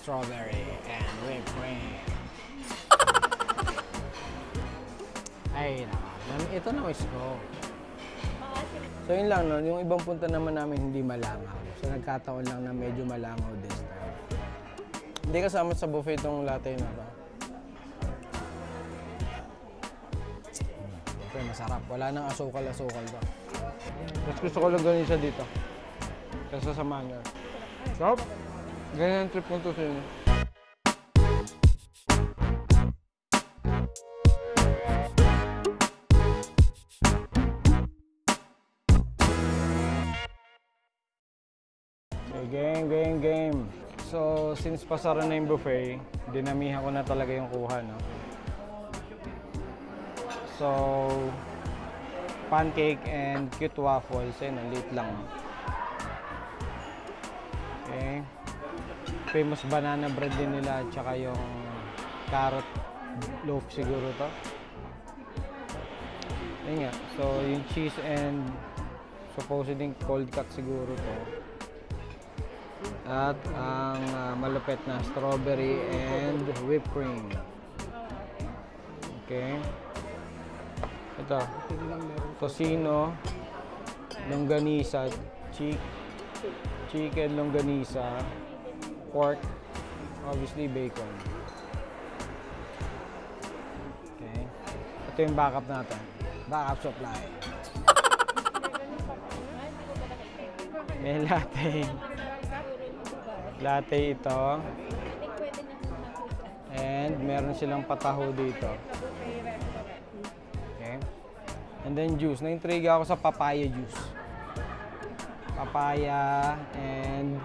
strawberry and whipped cream. Ay, ito na miss ko. So yun lang, no? Yung ibang punta naman namin hindi malangaw. So nagkataon lang na medyo malangaw this time. Hindi kasama sa buffet itong latte na to. Okay, masarap. Wala nang asukal-asukal to. Mas gusto ko lang ganun siya dito. Kesa sa manner. Sarap. Ganyan ang trip ko to sa inyo. Game. So, since pasara na yung buffet, dinamihan ko na talaga yung kuha, no? So, pancake and cute waffles, eh, liit lang. Okay. Famous banana bread din nila, tsaka yung carrot loaf siguro to. Ayun nga. So, yung cheese and supposedly cold cut siguro to. At ang malupit na strawberry and whipped cream. Okay. Ito. Tocino, longganisa, chicken longganisa, pork, obviously bacon. Okay. Ito yung backup natin. Backup supply. May latte ito. And meron silang pataho dito. Okay. And then juice. Na-intriga ako sa papaya juice. Papaya and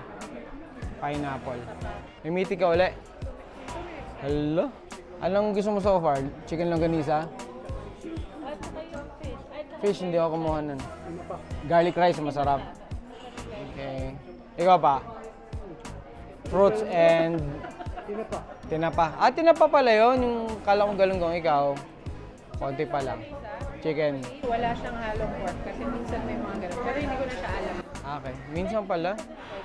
pineapple. May meeting ka uli. Hello? Anong gusto mo so far? Chicken longganisa? Fish, hindi ako kumuha nun. Garlic rice, masarap. Okay. Ikaw pa? Fruits and tinapa. Ah, tinapa pala yun. Yung kala kong galunggong, ikaw. Konti pa lang. Chicken. Wala siyang halong pork kasi minsan may mga ganun. Pero hindi ko na siya alam. Okay. Minsan pala.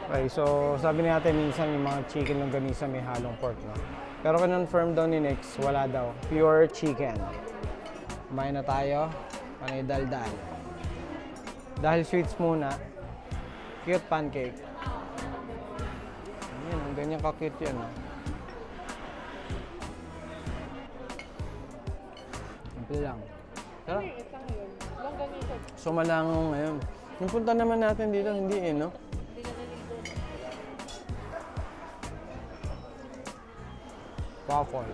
Okay, so sabi natin minsan yung mga chicken longganisa may halong pork, no? Pero confirm daw ni Nix, wala daw. Pure chicken. Kumain na tayo. Panay dal-dal. Dahil sweets muna, cute pancake. Ayan, ang ganyan ka-cute yan, no? Simple lang. Tara. So malangaw ngayon. Yung punta naman natin dito, hindi eh, no? Waffle.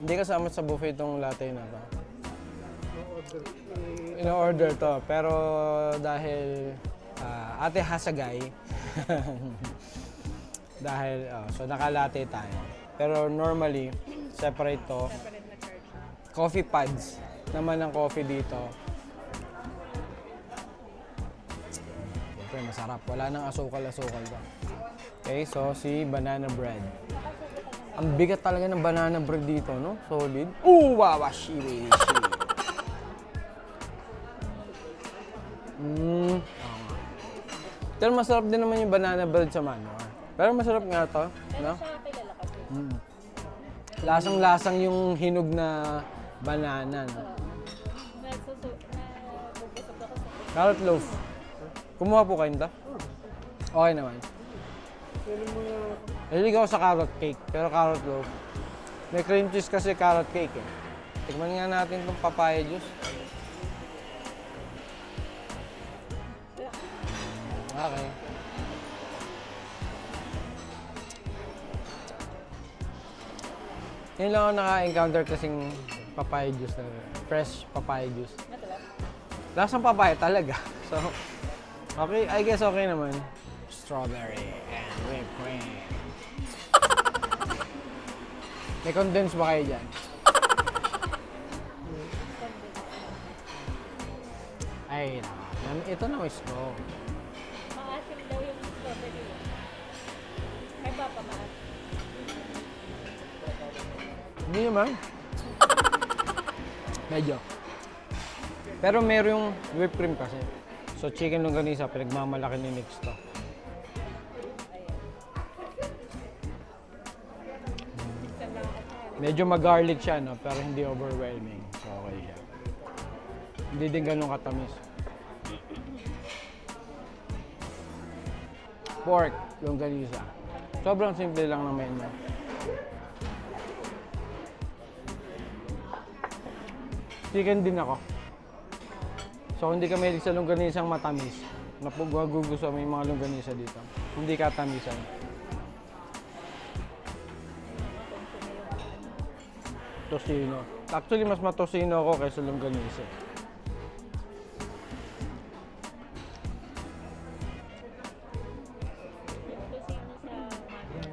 Hindi kasama sa buffet itong latte na to. In-order to, pero dahil ate hasagay, dahil, so naka-latte tayo. Pero normally, separate to. Coffee pads naman ang coffee dito. Okay, masarap. Wala nang asukal-asukal to. Okay, so si banana bread. Ang bigat talaga ng banana bread dito, no? Solid. Wawashi, baby, Pero masarap din naman yung banana bread sa Manwar. Pero masarap nga to, no? Lasang-lasang yung hinog na banana, no? Carrot loaf. Kumuha po kayo nito? Okay naman. Hilig ako sa carrot cake, pero carrot loaf. May cream cheese kasi carrot cake, eh. Tikman nga natin itong papaya juice. Okay. Ngayon lang ako naka-encounter kasing papaya juice na fresh papaya juice. Lasang papaya talaga. So, okay, I guess okay naman. Strawberry and whipped cream. May condense ba kayo dyan? Ay, ito na miss ko. Maasim daw yung strawberry. Ay ba pa maasim? Hindi naman. Medyo. Pero meron yung whipped cream kasi. So chicken longganisa, pinagmamalaki ni Nix to. Medyo mag-garlic siya, no? Pero hindi overwhelming. So, okay siya. Hindi din ganun katamis. Pork, longganisa. Sobrang simple lang ng menu. Chicken din ako. So, hindi ka mahilig sa longganisang matamis. Nagugusto mo yung mga longganisa dito. Hindi katamisan. Tocino. Actually, mas matocino ako kaysa longganisa.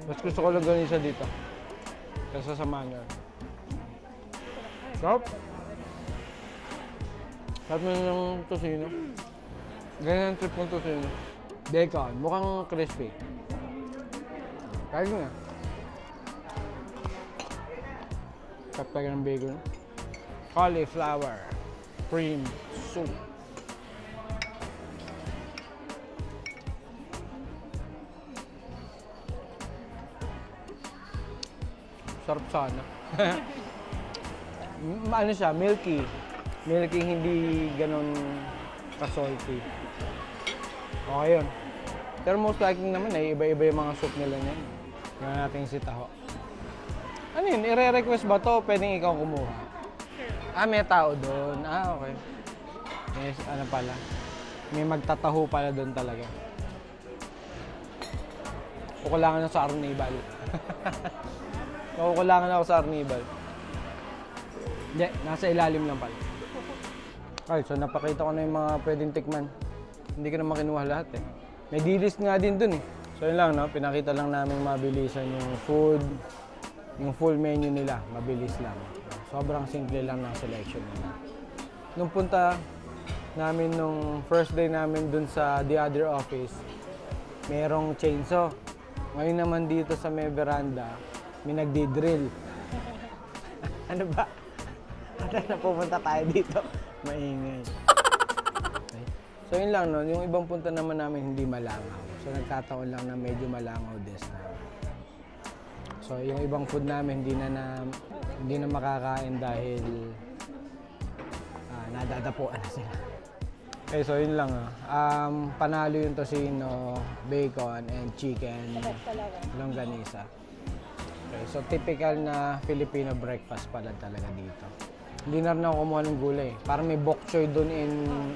Mas gusto ko longganisa dito. Kaysa sa manual. Sarap. Sarap na yung tocino. Ganyan ang trip ng tocino. Bacon. Mukhang crispy. Kaya nga. Sarap talaga ng bacon. Cauliflower. Cream. Soup. Sarap sana. Ano siya? Milky. Milky, hindi ganun ka-salty. Okay yun. Pero most likely naman ay iba-iba yung mga soup nila niyan. Tingnan natin si Taho. Ano yun? I-re-request ba to? Pwedeng ikaw kumuha? Ah, may tao doon. Ah, okay. Yes, ano pala? May magtataho pala doon talaga. Kukulangan na sa Arnibal. Kukulangan ako sa Arnibal. Hindi, nasa ilalim lang pala. Okay, so napakita ko na yung mga pwedeng tikman. Hindi ko naman kinuha lahat eh. May D-list nga din dun eh. So yun lang, no? Pinakita lang namin mabilisan yung food, yung full menu nila. Mabilis lang. Sobrang simple lang ng selection nila. Nung punta namin nung first day namin dun sa the other office, merong chainsaw. Ngayon naman dito sa may veranda, may nagdi-drill. Ano ba? Na pupunta tayo dito. Maingay. Okay. So yun lang, no? Yung ibang punta naman namin hindi malangaw. So nagkataon lang na medyo malangaw this time. So yung ibang food namin hindi na makakain dahil nadadapuan na sila. Okay, so yun lang. Panalo yung tocino, bacon, and chicken longganisa. Okay, so typical na Filipino breakfast pala talaga dito. Hindi na rin ako kumuha ng gulay. Parang may bok choy dun in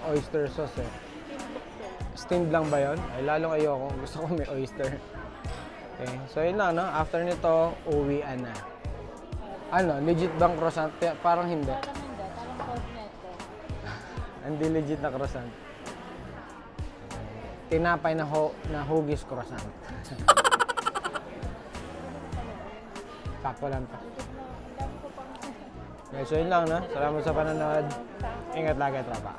oyster sauce eh. Steamed lang ba yun? Ay, lalong ayoko. Gusto ko may oyster. Okay, so yun lang, no? After nito, uwian na. Ano, legit bang croissant? Parang hindi. Parang hindi. Parang cornetto. Hindi legit na croissant. Tinapay na hugis croissant. Sakto lang to. Okay, so yun lang, no? Salamat sa panonood. Ingat lagi, tropa.